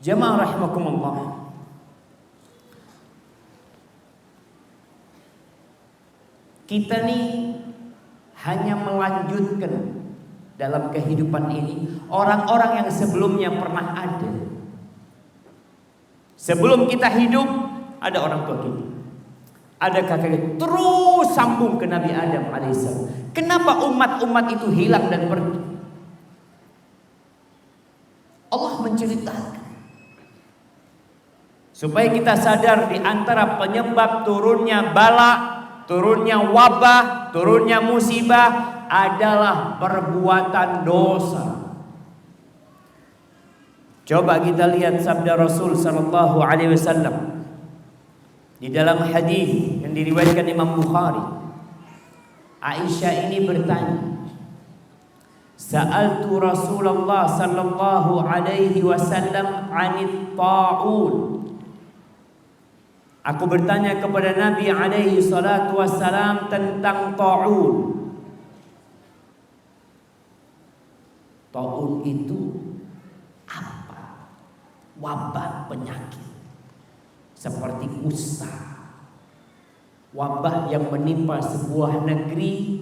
Jamaah rahimakumullah, kita nih hanya melanjutkan dalam kehidupan ini orang-orang yang sebelumnya pernah ada. Sebelum kita hidup ada orang tua kita, ada kakek kita, terus sambung ke Nabi Adam alaihissalam. Kenapa umat-umat itu hilang dan pergi? Allah menceritakan supaya kita sadar di antara penyebab turunnya bala, turunnya wabah, turunnya musibah adalah perbuatan dosa. Coba kita lihat sabda Rasul sallallahu alaihi wasallam di dalam hadis yang diriwayatkan Imam Bukhari. Aisyah ini bertanya, Sa'altu Rasulullah sallallahu alaihi wasallam 'anit ta'un. Aku bertanya kepada Nabi alaihi salatu wassalam tentang ta'un. Ta'un itu apa? Wabah penyakit seperti kusta. Wabah yang menimpa sebuah negeri,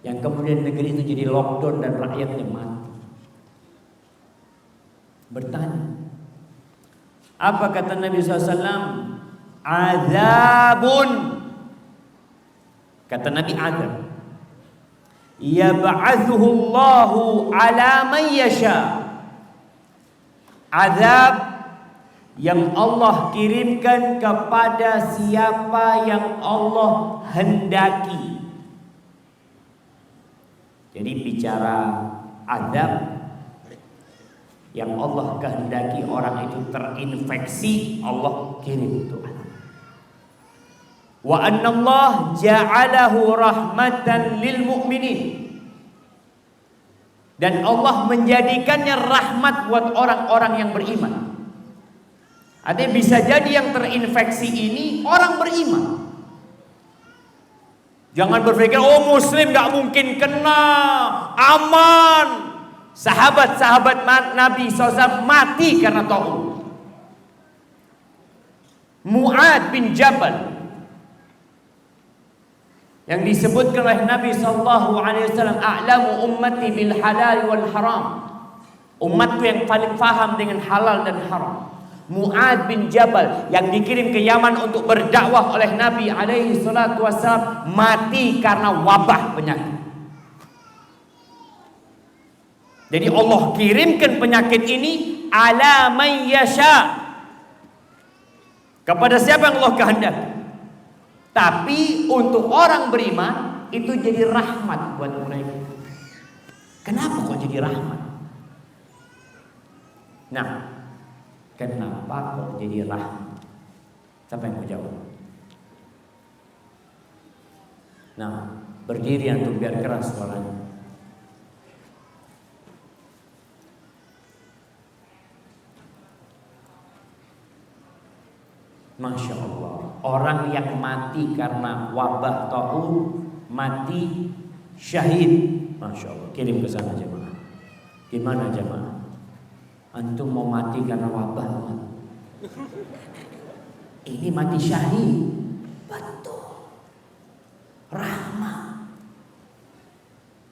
yang kemudian negeri itu jadi lockdown dan rakyatnya mati. Bertanya, apa kata Nabi SAW? Azabun. Kata Nabi, azab. Yab'athuhu Allahu ala man yasha. Azab yang Allah kirimkan kepada siapa yang Allah hendaki. Jadi bicara azab yang Allah kehendaki orang itu terinfeksi, Allah kirim itu azab. Wa anna Allah ja'alahu rahmatan lil mu'minin. Dan Allah menjadikannya rahmat buat orang-orang yang beriman. Artinya bisa jadi yang terinfeksi ini orang beriman. Jangan berpikir, oh muslim gak mungkin kena, aman. Sahabat-sahabat Nabi SAW mati karena ta'un. Mu'ad bin Jabal yang disebutkan oleh Nabi SAW, a'lamu ummati bil halal wal haram. Umatku yang paling faham dengan halal dan haram. Mu'ad bin Jabal yang dikirim ke Yaman untuk berdakwah oleh Nabi alaihi salatu wassalam mati karena wabah penyakit. Jadi Allah kirimkan penyakit ini ala man yasha, kepada siapa yang Allah kehendaki. Tapi untuk orang beriman itu jadi rahmat buat mereka. Kenapa kok jadi rahmat? Nah, kenapa kok jadi rahmat? Siapa yang mau jawab? Nah, berdiri antum biar keras suaranya. Masya Allah, orang yang mati karena wabah ta'un mati syahid. Masya Allah, kirim ke sana jemaah. Gimana jemaah? Antum mau mati karena wabah? Ini mati syahid. Betul. Rahmat.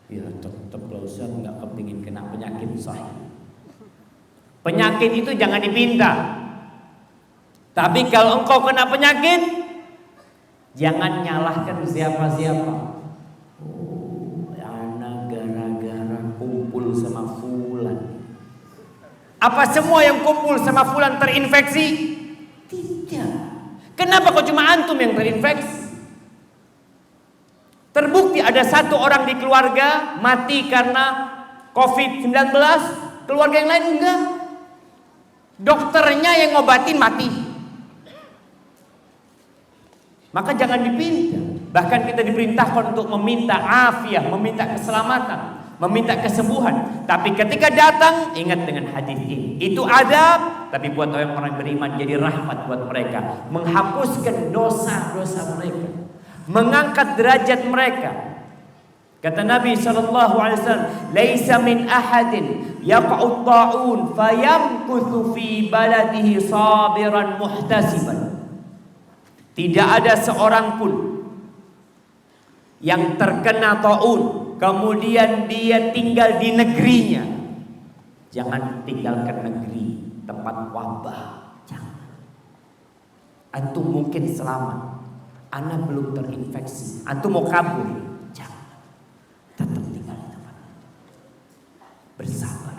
Ya tetap Ustaz nggak kepingin kena penyakit sahih. Penyakit itu jangan dipinta. Tapi kalau engkau kena penyakit, jangan nyalahkan siapa-siapa. Oh, anak gara-gara kumpul sama fulan. Apa semua yang kumpul sama fulan terinfeksi? Tidak. Kenapa kok cuma antum yang terinfeksi? Terbukti ada satu orang di keluarga mati karena COVID-19, keluarga yang lain enggak. Dokternya yang ngobatin mati. Maka jangan dipinta. Bahkan kita diperintahkan untuk meminta afiah, meminta keselamatan, meminta kesembuhan. Tapi ketika datang, ingat dengan hadis ini. Itu adab, tapi buat orang-orang beriman jadi rahmat buat mereka. Menghapuskan dosa-dosa mereka, mengangkat derajat mereka. Kata Nabi SAW, "Laisa min ahadin yaqa'u ta'un fayamkuthu fi baladihi sabiran muhtasiban." Tidak ada seorang pun yang terkena ta'un kemudian dia tinggal di negerinya. Jangan tinggalkan negeri tempat wabah. Jangan. Antum mungkin selamat, ana belum terinfeksi. Antum mau kabur, jangan. Tetap tinggal di tempat. Bersabar.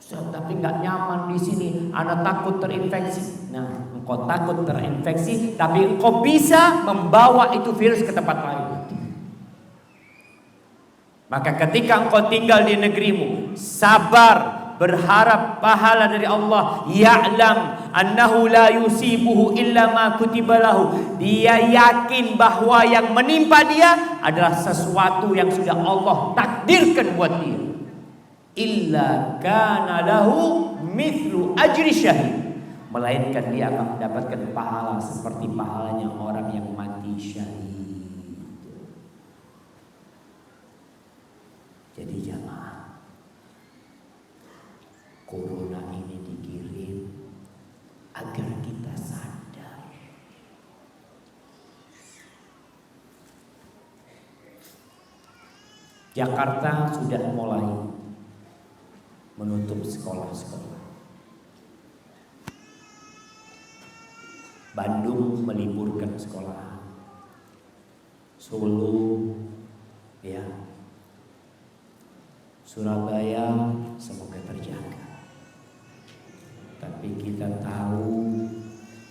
Tapi nggak nyaman di sini, ana takut terinfeksi. Nah, engkau takut terinfeksi, tapi engkau bisa membawa itu virus ke tempat lain. Maka ketika engkau tinggal di negerimu, sabar, berharap pahala dari Allah. Ya'lam annahu la yusibuhu illa ma kutiba lahu. Dia yakin bahwa yang menimpa dia adalah sesuatu yang sudah Allah takdirkan buat dia. Illa kana lahu mithlu ajri syahid. Melainkan dia akan mendapatkan pahala seperti pahalanya orang yang mati syahid. Jadi jamaah, corona ini dikirim agar kita sadar. Jakarta sudah mulai menutup sekolah-sekolah. Bandung meliburkan sekolah. Solo, ya. Surabaya semoga terjaga. Tapi kita tahu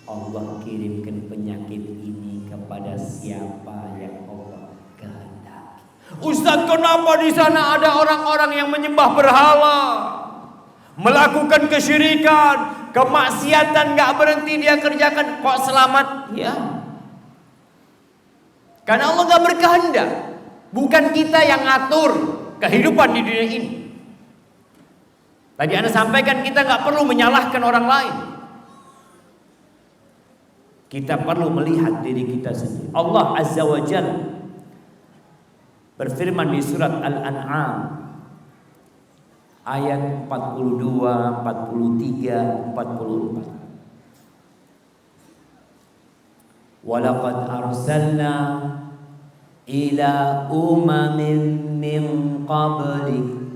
Allah kirimkan penyakit ini kepada siapa yang Allah kehendaki. Ustaz, kenapa di sana ada orang-orang yang menyembah berhala, melakukan kesyirikan, kemaksiatan nggak berhenti dia kerjakan, kok selamat? Ya, karena Allah nggak berkehendak. Bukan kita yang ngatur kehidupan di dunia ini. Tadi Anda sampaikan kita nggak perlu menyalahkan orang lain. Kita perlu melihat diri kita sendiri. Allah Azza wa Jalla berfirman di surat Al-An'am ayat 42, 43, 44. Walaqad arsalna ila umamin min qablik.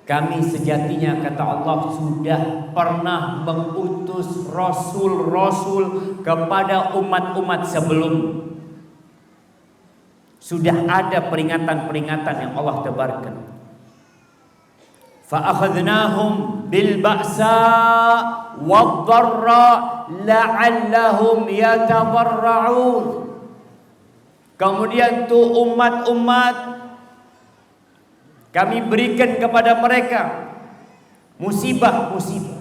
Kami sejatinya, kata Allah, sudah pernah mengutus rasul-rasul kepada umat-umat sebelum. Sudah ada peringatan-peringatan yang Allah tebarkan. Fa akhadnahum bil ba'sa wad dharra la'allahum yatadarra'un. Kemudian tuh umat-umat kami berikan kepada mereka musibah-musibah.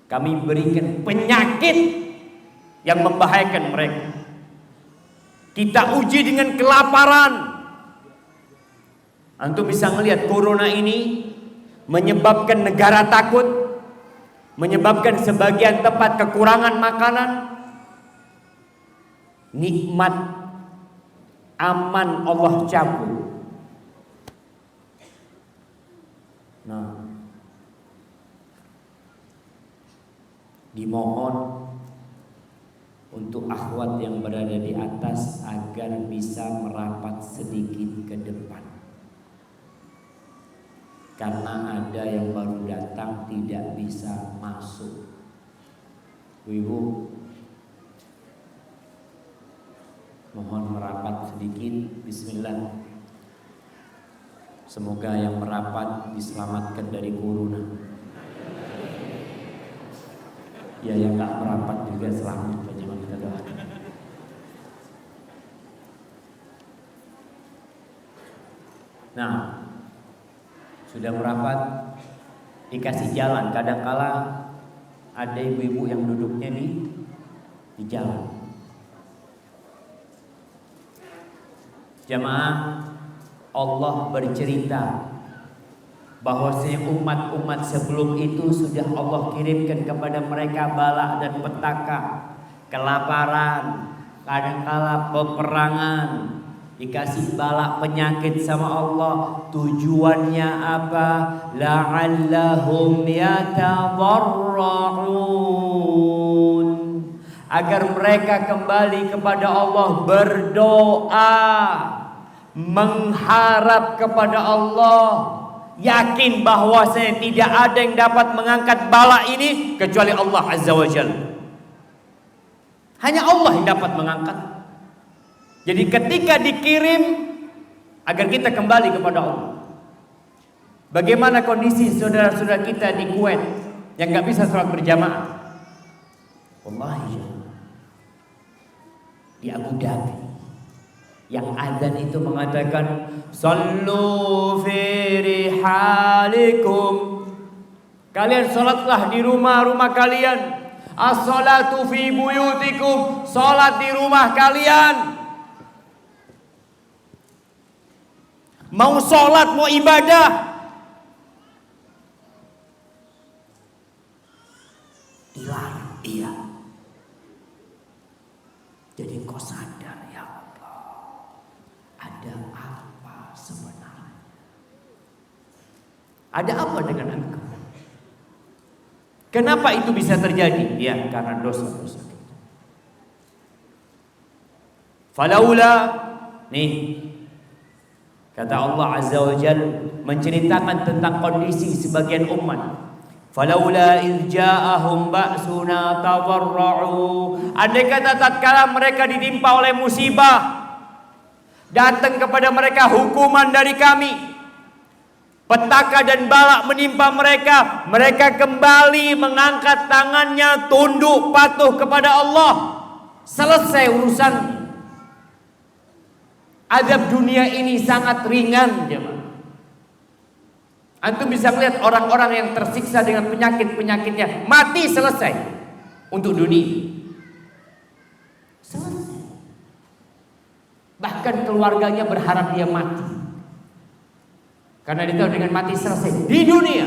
Kami berikan penyakit yang membahayakan mereka. Kita uji dengan kelaparan. Antum bisa melihat corona ini menyebabkan negara takut, menyebabkan sebagian tempat kekurangan makanan. Nikmat aman Allah cabut. Nah, dimohon untuk akhwat yang berada di atas agar bisa merapat sedikit ke depan, karena ada yang baru datang tidak bisa masuk. Ibu, mohon merapat sedikit. Bismillah. Semoga yang merapat diselamatkan dari corona. Ya, yang gak merapat juga selamat. Jangan kita doakan. Nah, sudah merapat, dikasih jalan. Kadangkala ada ibu-ibu yang duduknya di jalan. Jamaah, Allah bercerita bahwasanya umat-umat sebelum itu sudah Allah kirimkan kepada mereka bala dan petaka, kelaparan, kadangkala peperangan, dikasih bala penyakit sama Allah. Tujuannya apa? La'allahum yatadarra'un, agar mereka kembali kepada Allah, berdoa, mengharap kepada Allah, yakin bahwa saya tidak ada yang dapat mengangkat bala ini kecuali Allah Azza wa Jalla. Hanya Allah yang dapat mengangkat. Jadi ketika dikirim, agar kita kembali kepada Allah. Bagaimana kondisi saudara-saudara kita di Kuwait yang gak bisa sholat berjamaah? Wallahi, di Abu Dhabi yang azan itu mengatakan sallu fi rihalikum, kalian sholatlah di rumah-rumah kalian. As-salatu fi buyutikum, sholat di rumah kalian. Mau sholat, mau ibadah, dilarang. Iya. Jadi kau sadar, ya Allah, ada apa sebenarnya? Ada apa dengan engkau? Kenapa itu bisa terjadi? Ya, karena dosa-dosa kita. Falaula, nih, kata Allah Azza wa Jalla menceritakan tentang kondisi sebagian umat. Falaula iz ja'ahum ba'suna tadarra'u. Andai kata tatkala mereka ditimpa oleh musibah, datang kepada mereka hukuman dari kami, petaka dan bala menimpa mereka, mereka kembali mengangkat tangannya, tunduk patuh kepada Allah. Selesai urusan. Azab dunia ini sangat ringan, jemaah. Antum bisa melihat orang-orang yang tersiksa dengan penyakit-penyakitnya, mati selesai untuk dunia. Selesai. Bahkan keluarganya berharap dia mati, karena dia tahu dengan mati selesai di dunia.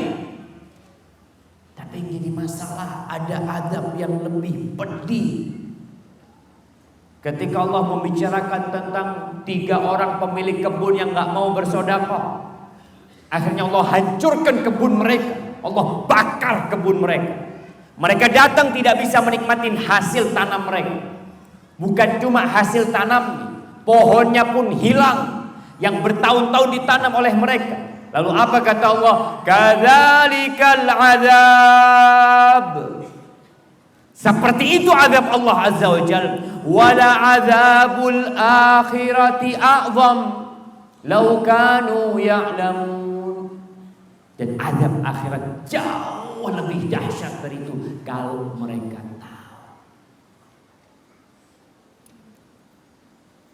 Tapi yang jadi masalah, ada azab yang lebih pedih. Ketika Allah membicarakan tentang 3 orang pemilik kebun yang gak mau bersedekah, akhirnya Allah hancurkan kebun mereka, Allah bakar kebun mereka. Mereka datang tidak bisa menikmati hasil tanam mereka. Bukan cuma hasil tanam, pohonnya pun hilang yang bertahun-tahun ditanam oleh mereka. Lalu apa kata Allah? Kadzalikal azab. Seperti itu azab Allah Azza wa Jalla. Wala azabul akhirati a'zam law kanu ya'lamun. Dan azab akhirat jauh lebih dahsyat dari itu kalau mereka tahu.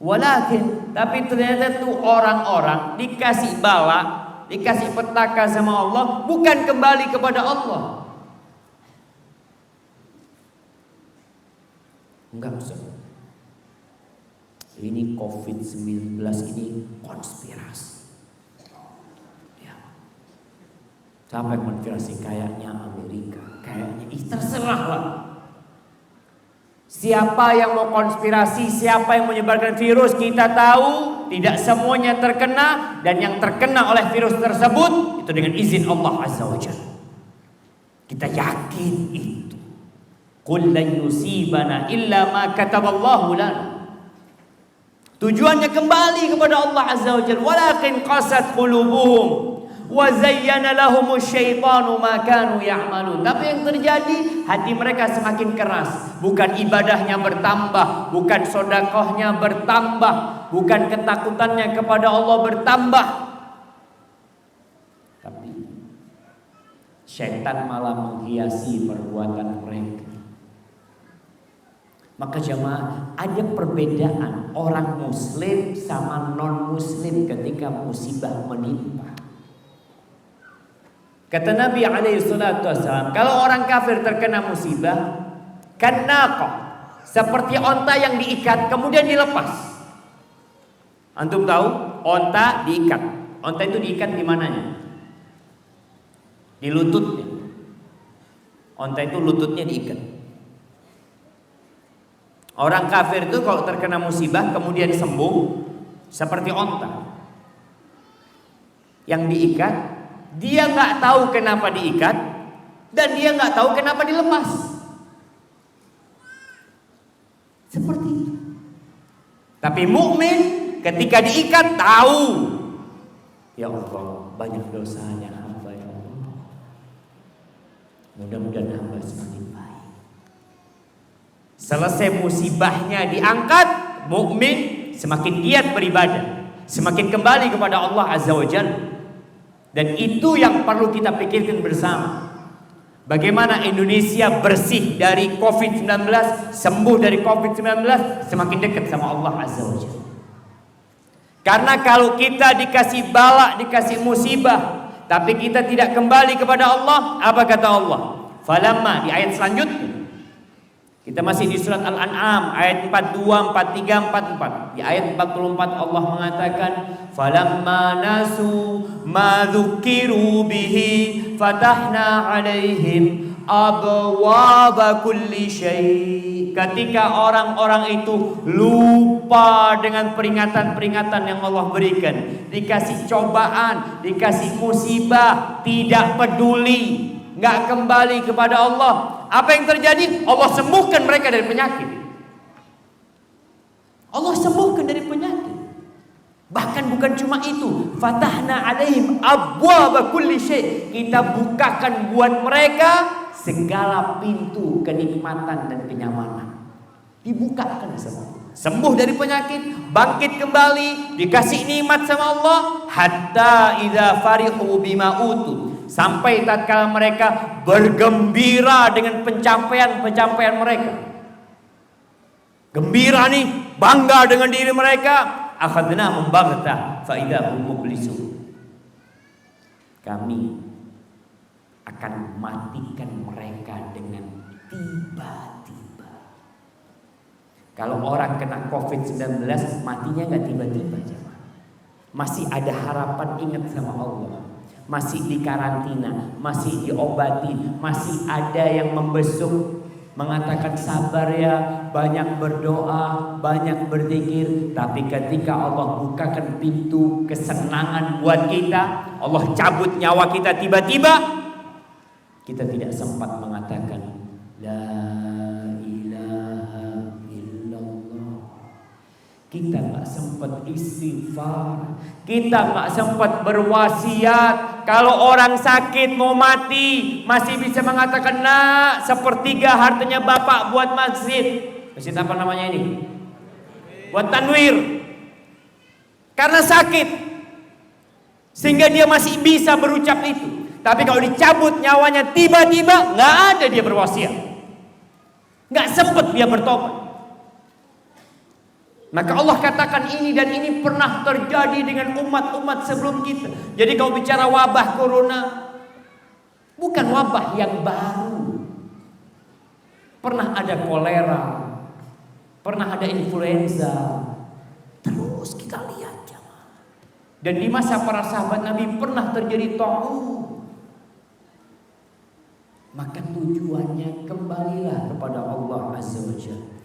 Walakin, tapi ternyata tuh orang-orang dikasih bala, dikasih petaka sama Allah, bukan kembali kepada Allah. Enggak usah. Ini COVID-19 ini konspirasi. Ya. Sampai konspirasi kayaknya Amerika, kayaknya terserah lah. Siapa yang mau konspirasi, siapa yang menyebarkan virus, kita tahu tidak semuanya terkena, dan yang terkena oleh virus tersebut itu dengan izin Allah Azza wa Jalla. Kita yakin itu. Qul lan yusibana illa ma kataballahu lana. Tujuannya kembali kepada Allah Azza wa Jalla. Walakin qasat qulubuhum wa zayyana lahumus syaitanu ma kanu ya'malun. Tapi yang terjadi, hati mereka semakin keras. Bukan ibadahnya bertambah, bukan sedekahnya bertambah, bukan ketakutannya kepada Allah bertambah, tapi syaitan malah menghiasi perbuatan mereka. Maka jemaah, ada perbedaan orang muslim sama non muslim ketika musibah menimpa. Kata Nabi SAW, kalau orang kafir terkena musibah, kannaqah, seperti onta yang diikat kemudian dilepas. Antum tahu onta diikat. Onta itu diikat di mananya? Di lututnya. Onta itu lututnya diikat. Orang kafir itu kalau terkena musibah kemudian sembuh seperti onta yang diikat, dia nggak tahu kenapa diikat dan dia nggak tahu kenapa dilepas. Seperti itu. Tapi mukmin ketika diikat tahu, ya Allah, banyak dosanya hamba ya Allah. Mudah-mudahan hamba semakin baik. Selesai musibahnya diangkat, mukmin semakin giat beribadah, semakin kembali kepada Allah Azza wa Jalla. Dan itu yang perlu kita pikirkan bersama. Bagaimana Indonesia bersih dari COVID-19, sembuh dari COVID-19, semakin dekat sama Allah Azza wa Jalla. Karena kalau kita dikasih bala, dikasih musibah, tapi kita tidak kembali kepada Allah, apa kata Allah? Falamma, di ayat selanjutnya, kita masih di surat Al-An'am ayat 42, 43, 44. Di ayat 44 Allah mengatakan, falamma nasu ma dzukiru bihi fatahna alaihim abwaaba kulli syai'. Ketika orang-orang itu lupa dengan peringatan-peringatan yang Allah berikan, dikasih cobaan, dikasih musibah, tidak peduli, nggak kembali kepada Allah, apa yang terjadi? Allah sembuhkan mereka dari penyakit. Allah sembuhkan dari penyakit. Bahkan bukan cuma itu, fatahna alaihim abwaaba kulli syai'. Kita bukakan buat mereka segala pintu kenikmatan dan kenyamanan. Dibukakan semua. Sembuh dari penyakit, bangkit kembali, dikasih nikmat sama Allah, hatta idza farihu bima utu. Sampai tatkala mereka bergembira dengan pencapaian-pencapaian mereka. Gembira nih, bangga dengan diri mereka. Akhadnahum baghtah fa idza hum mublisun. Kami akan matikan mereka dengan tiba-tiba. Kalau orang kena COVID-19 matinya nggak tiba-tiba, masih ada harapan, ingat sama Allah. Masih di karantina, masih diobati, masih ada yang membesuk, mengatakan sabar ya, banyak berdoa, banyak berzikir. Tapi ketika Allah bukakan pintu kesenangan buat kita, Allah cabut nyawa kita tiba-tiba, kita tidak sempat mengatakan la ilaha illallah. Kita nggak sempat istighfar, kita nggak sempat berwasiat. Kalau orang sakit mau mati, masih bisa mengatakan, nak, sepertiga hartanya bapak buat masjid. Masjid apa namanya ini? Buat tanwir. Karena sakit, sehingga dia masih bisa berucap itu. Tapi kalau dicabut nyawanya tiba-tiba, nggak ada dia berwasiat, nggak sempat dia bertobat. Maka Allah katakan ini dan ini pernah terjadi dengan umat-umat sebelum kita. Jadi kalau bicara wabah corona, bukan wabah yang baru. Pernah ada kolera, pernah ada influenza. Terus kita lihat jemaah. Dan di masa para sahabat Nabi pernah terjadi ta'un. Maka tujuannya kembalilah kepada Allah Azza wa Jalla.